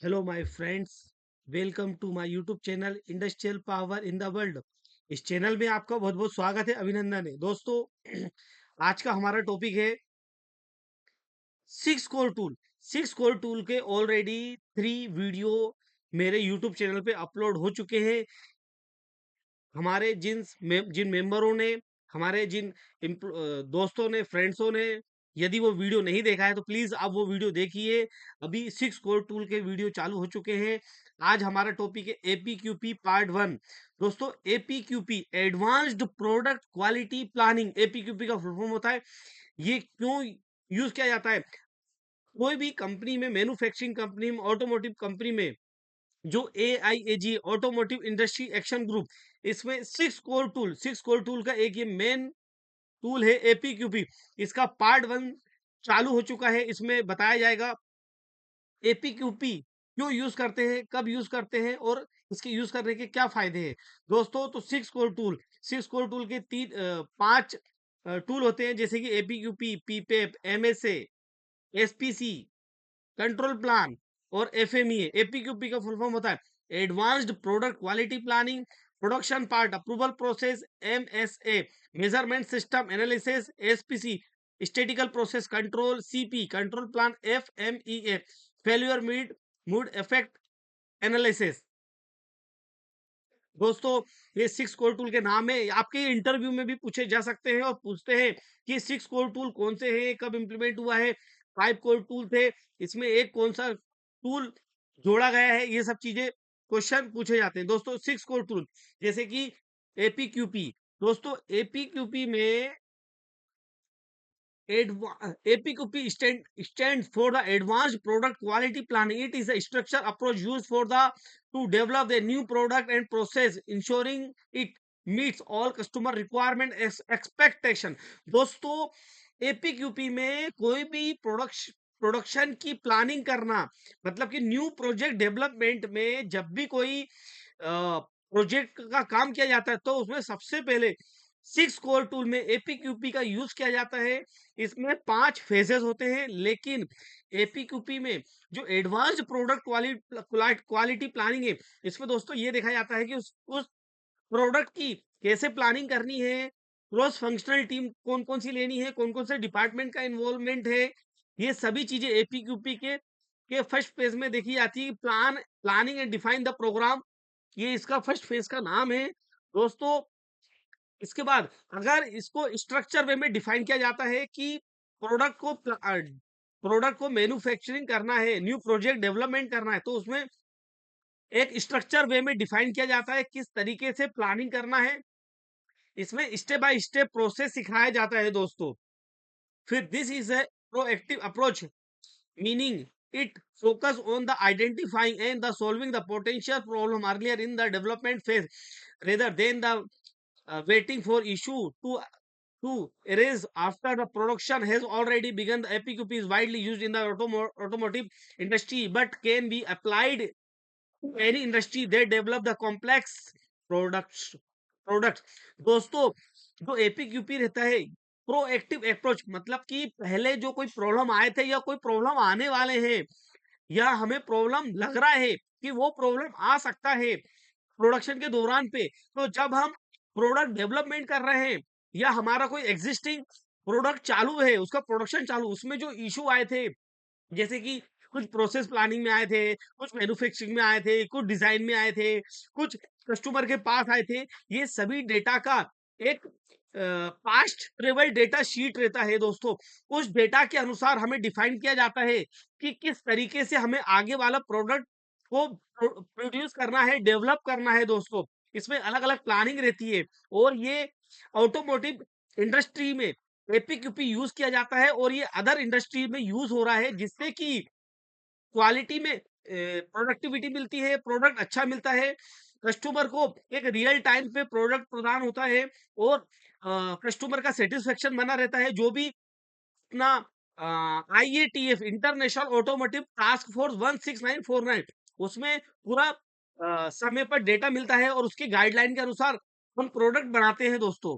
Hello my friends, welcome to my YouTube channel industrial power in the world. इस चैनल में आपका बहुत बहुत स्वागत है, अभिनंदन है दोस्तों। आज का हमारा टॉपिक है six core tool. Six core tool के ऑलरेडी 3 वीडियो मेरे यूट्यूब चैनल पे अपलोड हो चुके हैं। हमारे जिन मेंबरों ने, हमारे दोस्तों ने, फ्रेंड्सों ने यदि वो वीडियो नहीं देखा है तो प्लीज आप वो वीडियो देखिए। अभी सिक्स कोर टूल के वीडियो चालू हो चुके हैं। आज हमारा टॉपिक है एपीक्यूपी पार्ट 1। दोस्तों, एपीक्यूपी एडवांस्ड प्रोडक्ट क्वालिटी प्लानिंग, एपीक्यूपी का फुल फॉर्म होता है। ये क्यों यूज किया जाता है? कोई भी कंपनी में, मैन्युफैक्चरिंग कंपनी में, ऑटोमोटिव कंपनी में, जो AIAG automotive industry action group, इसमें सिक्स कोर टूल का एक ये मेन टूल है एपीक्यूपी। इसका पार्ट 1 चालू हो चुका है। इसमें बताया जाएगा एपीक्यूपी क्यों यूज करते हैं, कब यूज करते हैं और इसके यूज करने के क्या फायदे हैं। दोस्तों, तो सिक्स कोर टूल के 5 टूल होते हैं, जैसे कि एपीक्यूपी, पीपेप, MSA, SPC, कंट्रोल प्लान और FMEA। एपीक्यूपी का फुल फॉर्म होता है advanced product quality planning, production part approval process, MSA measurement system analysis, SPC statical process control, CP control plan, FMEA failure mood effect analysis. दोस्तों, ये six core tool के नाम है। आपके इंटरव्यू में भी पूछे जा सकते हैं और पूछते हैं कि सिक्स कोर टूल कौन से हैं, कब इंप्लीमेंट हुआ है। 5 कोर टूल थे, इसमें एक कौन सा टूल जोड़ा गया है, ये सब चीजें क्वेश्चन पूछे जाते हैं। दोस्तों, सिक्स कोर टूल जैसे कि एपीक्यूपी। दोस्तों, एपीक्यूपी में APQP stands for the Advanced Product Quality Planning. It is a structured approach used for the to develop the new product and process, ensuring it meets all customer requirement expectation. दोस्तों, APQP में कोई भी production की planning करना, मतलब कि new project development में जब भी कोई प्रोजेक्ट का काम किया जाता है तो उसमें सबसे पहले सिक्स कोर टूल में एपीक्यूपी का यूज किया जाता है। इसमें 5 फेजेस होते हैं, लेकिन एपीक्यूपी में जो एडवांस्ड प्रोडक्ट क्वालिटी प्लानिंग है, इसमें दोस्तों ये देखा जाता है कि उस प्रोडक्ट की कैसे प्लानिंग करनी है, क्रॉस फंक्शनल टीम कौन कौन सी लेनी है, कौन कौन से डिपार्टमेंट का इन्वॉल्वमेंट है। ये सभी चीजें एपीक्यूपी के फर्स्ट फेज में देखी जाती है। Planning and define the program, ये इसका फर्स्ट फेज का नाम है। दोस्तों, इसके बाद अगर इसको स्ट्रक्चर वे में डिफाइन किया जाता है कि प्रोडक्ट को मैन्युफैक्चरिंग करना है, न्यू प्रोजेक्ट डेवलपमेंट करना है, तो उसमें एक स्ट्रक्चर वे में डिफाइन किया जाता है किस तरीके से प्लानिंग करना है। इसमें स्टेप बाय स्टेप प्रोसेस सिखाया जाता है दोस्तों। फिर this is a proactive approach, meaning it focus on the identifying and the solving the potential problem earlier in the development phase rather than the waiting for issue to arise after the production has already begun. The APQP is widely used in the automotive industry but can be applied to any industry that develop the complex products product. दोस्तों, जो एपीक्यूपी रहता है proactive approach, मतलब कि पहले जो कोई problem आए थे या कोई प्रॉब्लम आने वाले हैं, या हमें प्रॉब्लम लग रहा है कि वो प्रॉब्लम आ सकता है प्रोडक्शन के दौरान पे, तो जब हम प्रोडक्ट डेवलपमेंट कर रहे हैं या हमारा कोई एग्जिस्टिंग प्रोडक्ट चालू है, उसका प्रोडक्शन चालू, उसमें जो इशू आए थे, जैसे कि कुछ प्रोसेस प्लानिंग में आए थे, कुछ मैन्युफैक्चरिंग में आए थे, कुछ डिजाइन में आए थे, कुछ कस्टमर के पास आए थे, ये सभी डेटा का एक पास्ट ट्रेवल डेटा शीट रहता है दोस्तों। उस डेटा के अनुसार हमें डिफाइन किया जाता है कि किस तरीके से हमें आगे वाला प्रोडक्ट को प्रोड्यूस करना है, डेवलप करना है दोस्तों। इसमें अलग अलग प्लानिंग रहती है और ये ऑटोमोटिव इंडस्ट्री में एपीक्यूपी यूज किया जाता है और ये अदर इंडस्ट्री में यूज हो रहा है, जिससे कि क्वालिटी में प्रोडक्टिविटी मिलती है, प्रोडक्ट अच्छा मिलता है, कस्टमर को एक रियल टाइम पे प्रोडक्ट प्रदान होता है और कस्टमर का सेटिस्फेक्शन बना रहता है। जो भी अपना IATF international automotive task force 16949, उसमें पूरा समय पर डेटा मिलता है और उसकी गाइडलाइन के अनुसार हम प्रोडक्ट बनाते हैं दोस्तों।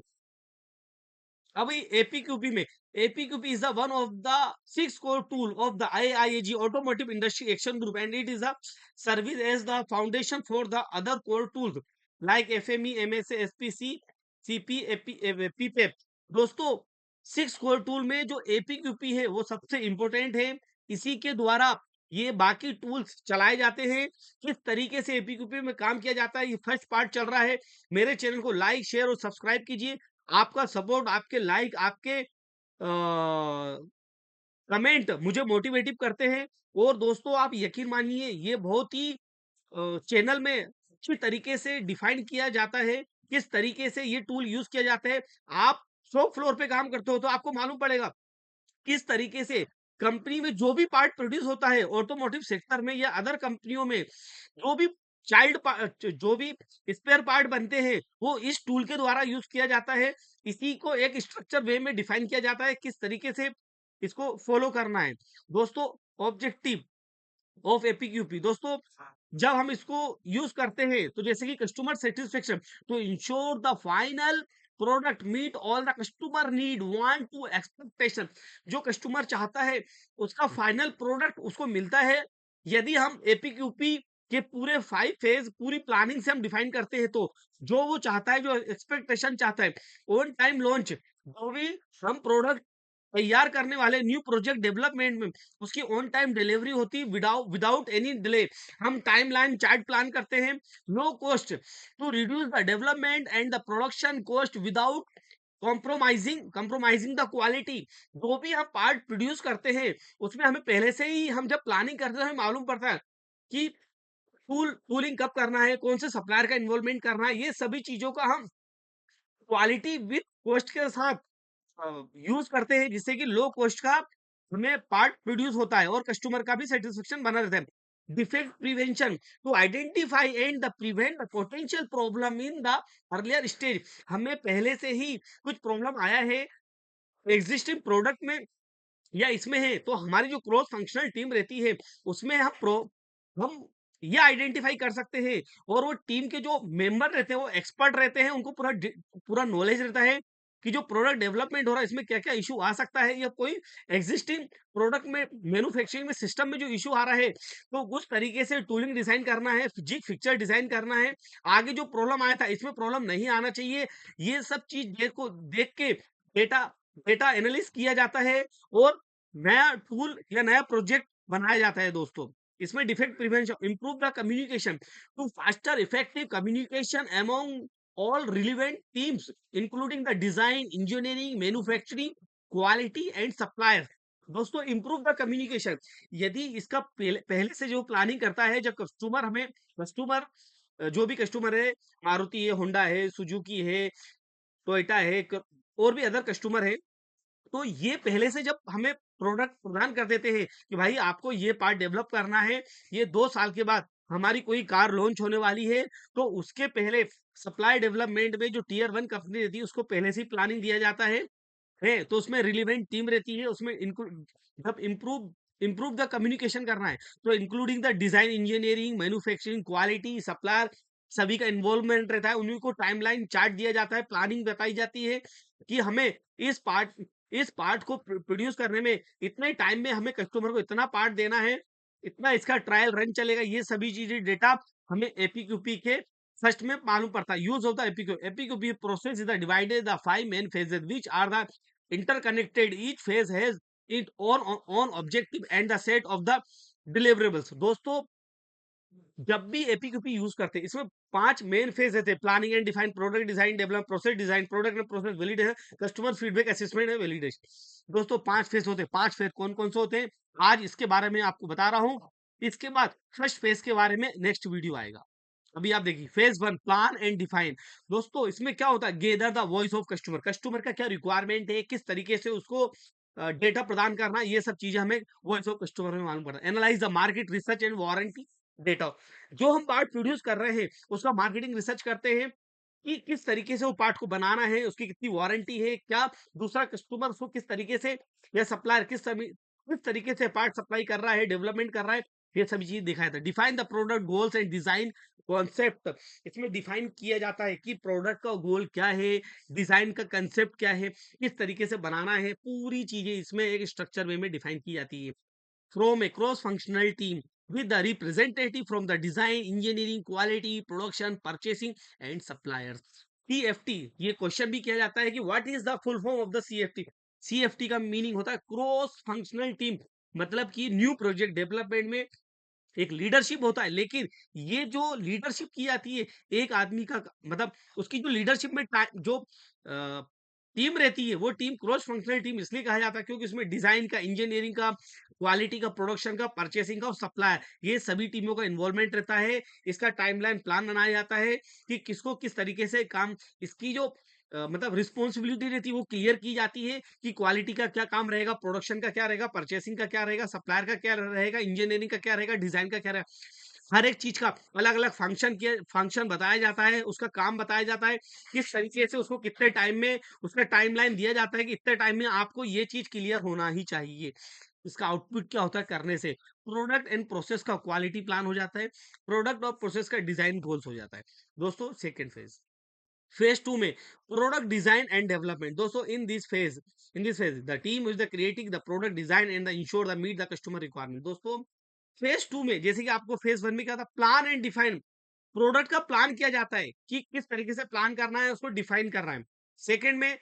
अभी एपीक्यूपी में APQP is the one of the 6 core tool of the IIAG Automotive Industry Action Group, and it is a service as the foundation for the other core tools like FME, MSA, SPC, CP, PPEP. दोस्तों 6 core tool में जो APQP है वो सबसे important है। इसी के द्वारा ये बाकी टूल्स चलाए जाते हैं। किस तरीके से APQP में काम किया जाता है, ये फर्स्ट पार्ट चल रहा है। मेरे चैनल को लाइक, शेयर और सब्सक्राइब कीजिए। आपका सपोर्ट, आपके लाइक, आपके कमेंट मुझे मोटिवेटिव करते हैं। और दोस्तों आप यकीन मानिए ये बहुत ही चैनल में अच्छी तरीके से डिफाइन किया जाता है, किस तरीके से ये टूल यूज किया जाता है। आप शॉप फ्लोर पे काम करते हो तो आपको मालूम पड़ेगा किस तरीके से कंपनी में जो भी पार्ट प्रोड्यूस होता है ऑटोमोटिव सेक्टर में या अदर कंपनियों में, जो भी जो भी स्पेयर पार्ट बनते हैं वो इस टूल के द्वारा यूज किया जाता है। इसी को एक स्ट्रक्चर वे में डिफाइन किया जाता है किस तरीके से इसको फॉलो करना है। दोस्तों ऑब्जेक्टिव ऑफ एपीक्यूपी, दोस्तों जब हम इसको यूज करते हैं तो जैसे कि कस्टमर सेटिस्फेक्शन, तो ensure the final product meet all the customer need want to expectation, जो कस्टमर चाहता है उसका फाइनल प्रोडक्ट उसको मिलता है। यदि हम एपीक्यूपी के पूरे 5 फेज पूरी प्लानिंग से हम डिफाइन करते हैं तो जो वो चाहता है, जो एक्सपेक्टेशन चाहता है, ऑन टाइम लॉन्च, जो भी हम प्रोडक्ट तैयार करने वाले न्यू प्रोजेक्ट डेवलपमेंट में उसकी ऑन टाइम डिलीवरी होती विदाउट एनी डिले। हम टाइमलाइन चार्ट प्लान करते हैं। Low cost to reduce the development and the production cost without compromising the quality. जो भी हम पार्ट प्रोड्यूस करते हैं उसमें हमें पहले से ही, हम जब प्लानिंग करते हैं हमें मालूम पड़ता है कि टूलिंग कब करना है, कौन से सप्लायर का इन्वॉल्वमेंट करना है। ये सभी चीजों का हम क्वालिटी विथ कॉस्ट के साथ यूज करते हैं, जिससे कि लो कॉस्ट का हमें पार्ट प्रोड्यूस होता है और कस्टमर का भी सेटिस्फेक्शन बना रहता है। Defect prevention to identify and the prevent potential problem in the earlier stage. हमें पहले से ही कुछ प्रॉब्लम आया है एग्जिस्टिंग प्रोडक्ट में या इसमें है, तो हमारी जो क्रॉस फंक्शनल टीम रहती है उसमें हम ये आइडेंटिफाई कर सकते हैं। और वो टीम के जो मेंबर रहते हैं वो एक्सपर्ट रहते हैं, उनको पूरा नॉलेज रहता है कि जो प्रोडक्ट डेवलपमेंट हो रहा है इसमें क्या क्या इशू आ सकता है, या कोई एग्जिस्टिंग प्रोडक्ट में मैन्युफैक्चरिंग में सिस्टम में जो इशू आ रहा है तो उस तरीके से टूलिंग डिजाइन करना है, फिजिक फिक्चर डिजाइन करना है। आगे जो प्रॉब्लम आया था इसमें प्रॉब्लम नहीं आना चाहिए। ये सब चीज देख के डेटा डेटा एनालिस किया जाता है और नया टूल या नया प्रोजेक्ट बनाया जाता है। दोस्तों इसमें defect prevention, improve the communication to faster effective communication among all relevant teams including the design, engineering, manufacturing, quality and supplier. दोस्तों इंप्रूव द कम्युनिकेशन, यदि इसका पहले से जो प्लानिंग करता है, जब कस्टमर जो भी कस्टमर है, मारुति है, होंडा है, सुजुकी है, टोयोटा है, और भी अदर कस्टमर है, तो ये पहले से जब हमें प्रोडक्ट प्रदान कर देते हैं कि भाई आपको ये पार्ट डेवलप करना है, ये 2 साल के बाद हमारी कोई कार लॉन्च होने वाली है, तो उसके पहले सप्लाई डेवलपमेंट में जो टियर 1 कंपनी रहती है उसको पहले से ही प्लानिंग दिया जाता है। तो उसमें रिलेवेंट टीम रहती है, उसमें जब इम्प्रूव द कम्युनिकेशन करना है तो including the design, engineering, manufacturing, quality, supplier, सभी का इन्वॉल्वमेंट रहता है। उन्हीं को टाइमलाइन चार्ट दिया जाता है, प्लानिंग बताई जाती है कि हमें इस पार्ट को प्रोड्यूस करने में इतने टाइम में हमें कस्टमर को इतना पार्ट देना है, इतना इसका ट्रायल रन चलेगा। ये सभी चीजें डेटा हमें एपीक्यूपी के फर्स्ट में मालूम पड़ता है। Use of the APQP process is the divided the 5 main phases which are the interconnected. Each phase has its own objective and the set of the deliverables. दोस्तों जब भी एपीक्यूपी यूज करते हैं इसमें 5 मेन फेज रहते हैं: planning and define, product design, develop, process design, product and process validation, customer feedback, assessment and validation. दोस्तों 5 phase होते हैं। 5 फेज कौन कौन से होते हैं आज इसके बारे में आपको बता रहा हूँ। इसके बाद फर्स्ट फेज के बारे में नेक्स्ट वीडियो आएगा। अभी आप देखिए फेज 1 प्लान एंड डिफाइन। दोस्तों इसमें क्या होता है, gather the voice of customer, customer का क्या रिक्वायरमेंट है, किस तरीके से उसको डेटा प्रदान करना, ये सब चीजें हमें वॉइस ऑफ कस्टमर में मालूम पड़ता है। Analyse the market research and warranty data, जो हम पार्ट प्रोड्यूस कर रहे हैं उसका मार्केटिंग रिसर्च करते हैं कि किस तरीके से वो पार्ट को बनाना है, उसकी कितनी वारंटी है, क्या दूसरा कस्टमर उसको किस तरीके से, या सप्लायर किस तरीके से पार्ट सप्लाई कर रहा है, डेवलपमेंट कर रहा है, ये सभी चीज दिखाया था। Define the product goals and design, concept इसमें डिफाइन किया जाता है कि प्रोडक्ट का गोल क्या है, डिजाइन का कंसेप्ट क्या है, किस तरीके से बनाना है, पूरी चीजें इसमें एक स्ट्रक्चर वे में डिफाइन की जाती है। From A cross functional team with the representative from the design, engineering, quality, production, purchasing and suppliers. CFT ये क्वेश्चन भी किया जाता है कि what is the full form of the CFT। CFT का मीनिंग होता है क्रॉस फंक्शनल टीम, मतलब कि न्यू प्रोजेक्ट डेवलपमेंट में एक लीडरशिप होता है, लेकिन ये जो लीडरशिप की जाती है एक आदमी का, मतलब उसकी जो लीडरशिप में जो टीम रहती है वो टीम क्रॉस फंक्शनल टीम इसलिए कहा जाता है क्योंकि उसमें डिजाइन का, इंजीनियरिंग का, क्वालिटी का, प्रोडक्शन का, परचेसिंग का और सप्लायर, ये सभी टीमों का इन्वॉल्वमेंट रहता है। इसका टाइमलाइन प्लान बनाया जाता है कि किसको किस तरीके से काम, इसकी जो मतलब रिस्पॉन्सिबिलिटी रहती है वो क्लियर की जाती है कि क्वालिटी का क्या काम रहेगा, प्रोडक्शन का क्या रहेगा, परचेसिंग का क्या रहेगा, सप्लायर का क्या रहेगा, इंजीनियरिंग का क्या रहेगा, डिजाइन का क्या रहेगा। हर एक चीज का अलग अलग फंक्शन बताया जाता है, उसका काम बताया जाता है, किस तरीके से उसको कितने टाइम में, उसका टाइमलाइन दिया जाता है कि इतने टाइम में आपको ये चीज क्लियर होना ही चाहिए। इसका आउटपुट क्या होता है करने से, प्रोडक्ट एंड प्रोसेस का क्वालिटी प्लान हो जाता है, प्रोडक्ट और प्रोसेस का डिजाइन गोल्स हो जाता है। दोस्तों सेकेंड फेज 2 में प्रोडक्ट डिजाइन एंड डेवलपमेंट। दोस्तों in this phase the team is the creating the product design and the ensure the meet the customer requirement. दोस्तों फेज 2 में जैसे कि आपको फेज 1 में क्या था, प्लान एंड डिफाइन, प्रोडक्ट का प्लान किया जाता है कि किस तरीके से प्लान करना है, उसको डिफाइन करना है। सेकंड में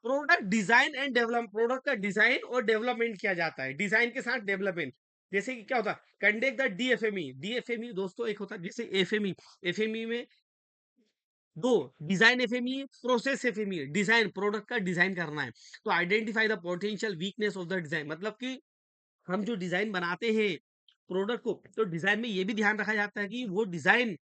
product design and develop, product का डिजाइन और डेवलपमेंट किया जाता है, डिजाइन के साथ डेवलपमेंट। जैसे कि क्या होता है, कंडक्ट द डीएफएमई। डीएफएमई दोस्तों एक होता है जैसे एफएमई, एफएमई में दो, design FME, process FME. Design product का डिजाइन करना है, तो identify the potential weakness of the design, मतलब कि हम जो डिजाइन बनाते हैं प्रोडक्ट को, तो डिजाइन में ये भी ध्यान रखा जाता है कि वो डिजाइन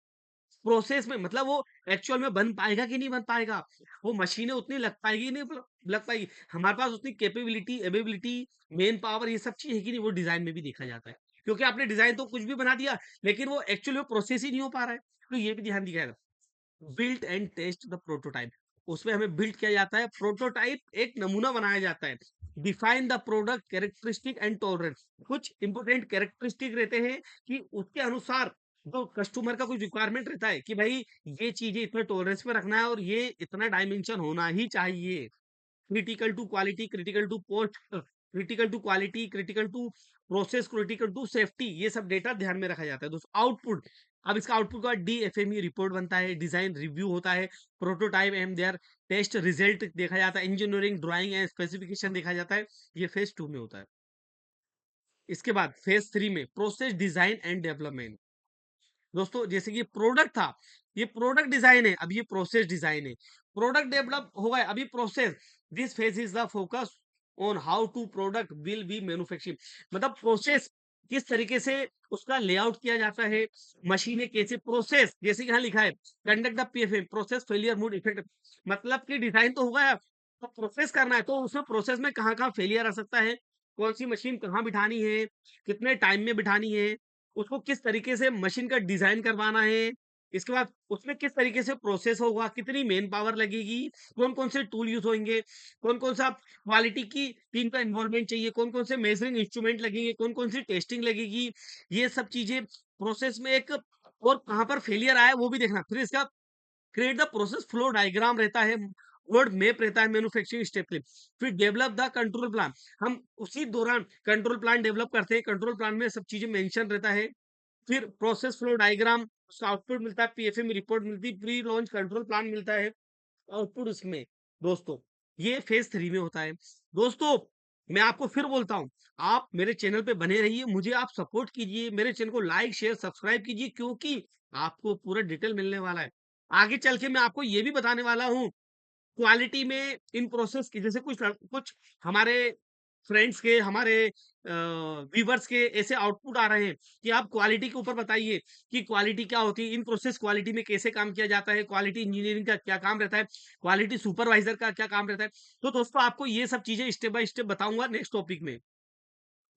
प्रोसेस में, मतलब वो एक्चुअल में बन पाएगा कि नहीं बन पाएगा, वो मशीनें उतनी लग पाएगी नहीं लग पाएगी, हमारे पास उतनी कैपेबिलिटी, एबिलिटी, मेन पावर, ये सब चीज है कि नहीं, वो डिजाइन में भी देखा जाता है। क्योंकि आपने डिजाइन तो कुछ भी बना दिया लेकिन वो एक्चुअली वो प्रोसेस ही नहीं हो पा रहा है, तो ये भी ध्यान दिया जाएगा। Build and test the prototype, उसमें हमें बिल्ड किया जाता है, प्रोटोटाइप एक नमूना बनाया जाता है। Define the product characteristic and tolerance, कुछ इंपोर्टेंट कैरेक्टरिस्टिक रहते हैं कि उसके अनुसार जो कस्टमर का कुछ रिक्वायरमेंट रहता है कि भाई ये चीजें इतने टॉलरेंस में रखना है और ये इतना डायमेंशन होना ही चाहिए। Critical to quality, critical to post, critical to quality, critical to process, critical to safety, ये सब डेटा ध्यान में रखा जाता है। दोस्तों आउटपुट, अब इसका आउटपुट का डीएफएमई रिपोर्ट बनता है, डिजाइन रिव्यू होता है, prototype and their test result देखा जाता है, इंजीनियरिंग ड्राइंग एंड स्पेसिफिकेशन देखा जाता है। ये फेज 2 में होता है। इसके बाद फेज 3 में प्रोसेस डिजाइन एंड डेवलपमेंट। दोस्तों जैसे कि प्रोडक्ट था, ये प्रोडक्ट डिजाइन है, अब ये प्रोसेस डिजाइन है। प्रोडक्ट डेवलप हो गया, अभी process. This phase is the focus on how to product will be manufacturing, मतलब प्रोसेस किस तरीके से उसका लेआउट किया जाता है, मशीनें कैसे, प्रोसेस जैसे कि यहाँ लिखा है conduct the PFM, process failure mode effect, मतलब कि डिजाइन तो हो गया, तो प्रोसेस करना है, तो उसमें प्रोसेस में कहाँ कहाँ फेलियर आ सकता है, कौन सी मशीन कहाँ बिठानी है, कितने टाइम में बिठानी है, उसको किस तरीके से मशीन का डिजाइन करवाना है, इसके बाद उसमें किस तरीके से प्रोसेस होगा, कितनी मेन पावर लगेगी, कौन कौन से टूल यूज होंगे, कौन कौन सा क्वालिटी की टीम का इन्वॉल्वमेंट चाहिए, कौन कौन से मेजरिंग इंस्ट्रूमेंट लगेंगे, कौन कौन सी टेस्टिंग लगेगी, ये सब चीजें प्रोसेस में एक, और कहाँ पर फेलियर आया वो भी देखना। फिर इसका create the process flow diagram रहता है, वर्ड मैप रहता है मैन्युफैक्चरिंग स्टेप पे। फिर डेवलप द कंट्रोल प्लान, हम उसी दौरान कंट्रोल प्लान डेवलप करते हैं, कंट्रोल प्लान में सब चीजें मेंशन रहता है। फिर प्रोसेस फ्लो डायग्राम, उसका आउटपुट मिलता है, पीएफएम रिपोर्ट मिलती है, प्री लॉन्च कंट्रोल प्लान मिलता है, आउटपुट उसमें। दोस्तों ये फेज 3 में होता है। दोस्तों मैं आपको फिर बोलता हूं, आप मेरे चैनल पे बने रहिए, मुझे आप सपोर्ट कीजिए, मेरे चैनल को लाइक शेयर सब्सक्राइब कीजिए, क्योंकि आपको पूरा डिटेल मिलने वाला है। आगे चल के मैं आपको ये भी बताने वाला हूँ क्वालिटी में इन प्रोसेस की, जैसे कुछ हमारे फ्रेंड्स के, हमारे व्यूवर्स के ऐसे आउटपुट आ रहे हैं कि आप क्वालिटी के ऊपर बताइए कि क्वालिटी क्या होती है, इन प्रोसेस क्वालिटी में कैसे काम किया जाता है, क्वालिटी इंजीनियरिंग का क्या काम रहता है, क्वालिटी सुपरवाइजर का क्या काम रहता है। तो दोस्तों आपको ये सब चीजें स्टेप बाय स्टेप बताऊंगा नेक्स्ट टॉपिक में।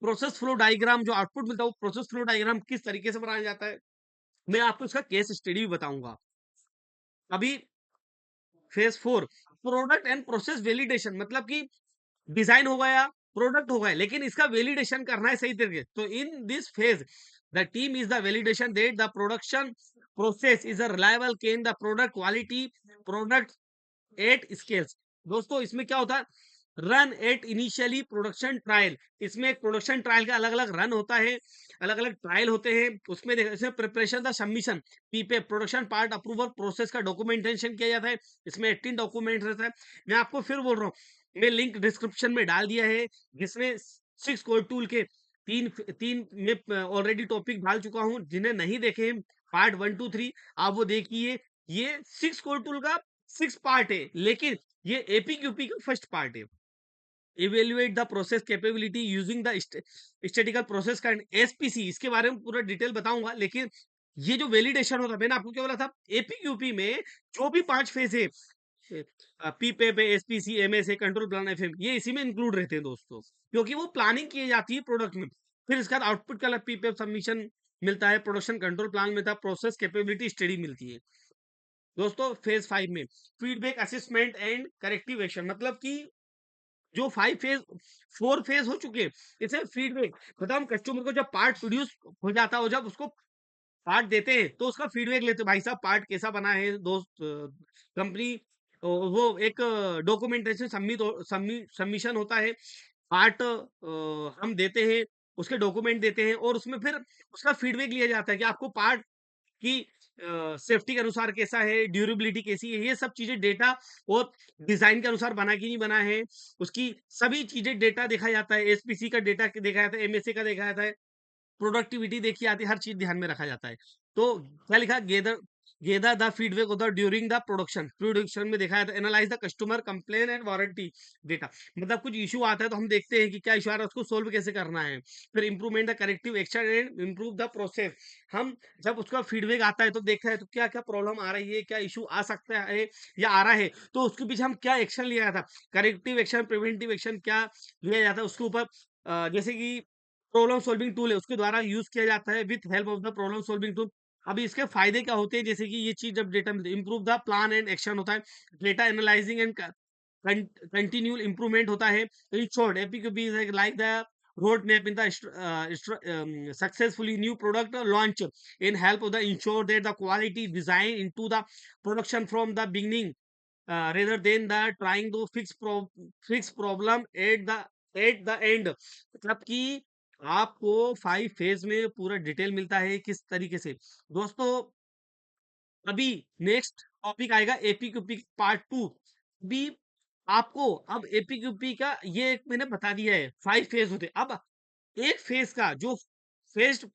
प्रोसेस फ्लो डायग्राम जो आउटपुट मिलता है, वो प्रोसेस फ्लो डायग्राम किस तरीके से बनाया जाता है, मैं आपको इसका केस स्टडी भी बताऊंगा। अभी phase 4 product and process validation, मतलब कि डिजाइन हो गया, प्रोडक्ट हो गया, लेकिन इसका वैलिडेशन करना है सही तरीके। तो in this phase the team is the validation that the production process is a reliable can the product quality product at scales. दोस्तों इसमें क्या होता है, run at initially production trial. इसमें एक प्रोडक्शन ट्रायल का अलग अलग रन होता है, अलग अलग ट्रायल होते हैं। उसमें इसमें प्रिपरेशन द सबमिशन पीपे प्रोडक्शन पार्ट अप्रूवल प्रोसेस का डॉक्यूमेंटेशन किया जाता है। इसमें 18 डॉक्यूमेंट रहता है। मैं आपको फिर बोल रहा हूँ, मैं लिंक डिस्क्रिप्शन में डाल दिया है, जिसमें 6 कोड टूल के तीन तीन में ऑलरेडी टॉपिक डाल चुका हूँ। जिन्हें नहीं देखे पार्ट 1 2 3 आप वो देखिए। ये 6 कोड टूल का 6 पार्ट है, लेकिन ये एपीक्यूपी का फर्स्ट पार्ट है। Evaluate the process capability using the statistical process का एसपीसी, इसके बारे में पूरा डिटेल बताऊंगा। लेकिन ये जो वैलिडेशन होता है, मैंने आपको क्या बोला था, एपीक्यूपी में जो भी 5 फेज है, पीपे पे SPC MS control plan FM, ये इसी में इंक्लूड रहते हैं दोस्तों, क्योंकि वो प्लानिंग की जाती है प्रोडक्ट में। फिर इसके बाद आउटपुट का पीपे सबमिशन मिलता है, प्रोडक्शन कंट्रोल प्लान मिलता है, प्रोसेस कैपेबिलिटी स्टडी मिलती है। दोस्तों फेज 5 में feedback assessment and corrective action, मतलब कि जो 5 फेज 4 फेज हो चुके हैं, इसे फीडबैक, मतलब हम कस्टमर को जब पार्ट प्रोड्यूस हो जाता है, जब उसको पार्ट देते हैं तो उसका फीडबैक लेते हैं, भाई साहब पार्ट कैसा बना है दोस्त। कंपनी वो एक डॉक्यूमेंटेशन सबमिशन होता है, पार्ट हम देते हैं, उसके डॉक्यूमेंट देते हैं, और उसमें फिर उसका फीडबैक लिया जाता है कि आपको पार्ट कि सेफ्टी के अनुसार कैसा है, ड्यूरेबिलिटी कैसी है, ये सब चीजें डेटा और डिजाइन के अनुसार बना कि नहीं बना है, उसकी सभी चीजें डेटा देखा जाता है। एसपीसी का डेटा देखा जाता है, एमएसए का देखा जाता है, प्रोडक्टिविटी देखी जाती है, हर चीज ध्यान में रखा जाता है। तो क्या लिखा, गेदर गेदर द फीडबैक होता ड्यूरिंग द प्रोडक्शन में देखा जाता है। Analyse the customer complain and warranty data, मतलब कुछ इशू आता है तो हम देखते हैं कि क्या इशू आ रहा है, उसको सोल्व कैसे करना है। फिर improvement the corrective action and improve the process, हम जब उसका फीडबैक आता है तो देखते हैं तो क्या क्या प्रॉब्लम आ रही है, क्या इशू आ सकता है या आ रहा है, तो उसके पीछे हम क्या एक्शन लिया था, करेक्टिव एक्शन प्रिवेंटिव एक्शन क्या लिया जाता है उसके ऊपर। जैसे कि प्रॉब्लम सॉल्विंग टूल है, उसके द्वारा यूज किया जाता है with help of the problem solving tool. अभी इसके फायदे क्या होते हैं, जैसे कि ये चीज जब data improve the plan and action होता है, data analysing and continual improvement होता है। In short APQP is like the road map in the successfully new product launch in help of the ensure that the quality design into the production from the beginning rather than the trying to fix problem at the end। मतलब कि आपको 5 phase में पूरा detail मिलता है किस तरीके से। दोस्तों अभी नेक्स्ट टॉपिक आएगा एपीक्यूपी पार्ट 2। अभी आपको अब एपीक्यूपी का ये एक मैंने बता दिया है, 5 फेज होते हैं। अब एक फेज का जो फेज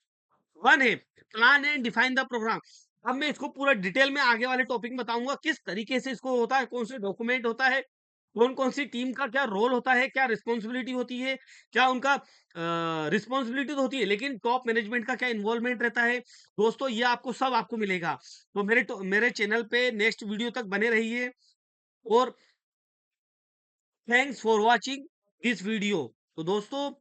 1 है, plan and define the program. अब मैं इसको पूरा डिटेल में आगे वाले टॉपिक में बताऊंगा किस तरीके से इसको होता है, कौन से डॉक्यूमेंट होता है, कौन कौन सी टीम का क्या रोल होता है, क्या रिस्पॉन्सिबिलिटी होती है, क्या उनका रिस्पॉन्सिबिलिटी तो होती है, लेकिन टॉप मैनेजमेंट का क्या इन्वॉल्वमेंट रहता है। दोस्तों ये आपको सब आपको मिलेगा, तो मेरे चैनल पे नेक्स्ट वीडियो तक बने रहिए। और thanks for watching this video. तो दोस्तों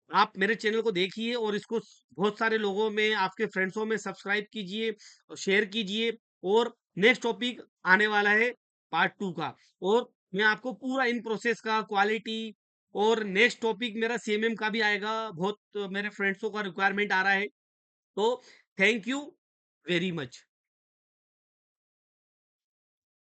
आप मेरे चैनल को देखिए और इसको बहुत सारे लोगों में, आपके फ्रेंड्सों में सब्सक्राइब कीजिए और शेयर कीजिए। और नेक्स्ट टॉपिक आने वाला है पार्ट 2 का, और मैं आपको पूरा इन प्रोसेस का क्वालिटी, और नेक्स्ट टॉपिक मेरा सीएमएम का भी आएगा, बहुत मेरे फ्रेंड्सों का रिक्वायरमेंट आ रहा है। तो थैंक यू वेरी मच।